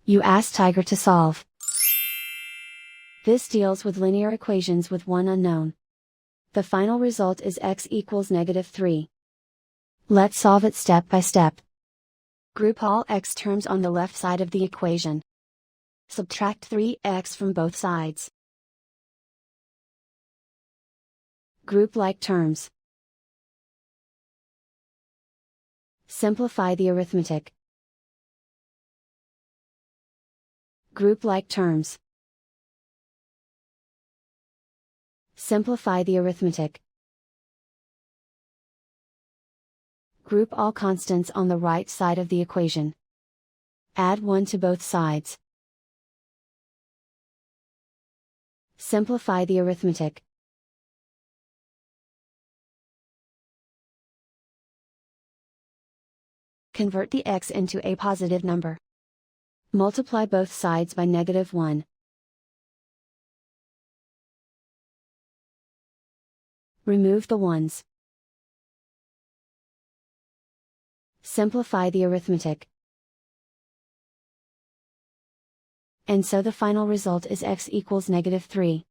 You ask Tiger to solve. This deals with linear equations with one unknown. The final result is x equals -3. Let's solve it step by step. Group all x terms on the left side of the equation. Subtract 3x from both sides. Group like terms. Simplify the arithmetic. Group like terms. Simplify the arithmetic. Group all constants on the right side of the equation. Add 1 to both sides. Simplify the arithmetic. Convert the x into a positive number. Multiply both sides by -1. Remove the ones. Simplify the arithmetic. And so the final result is x equals -3.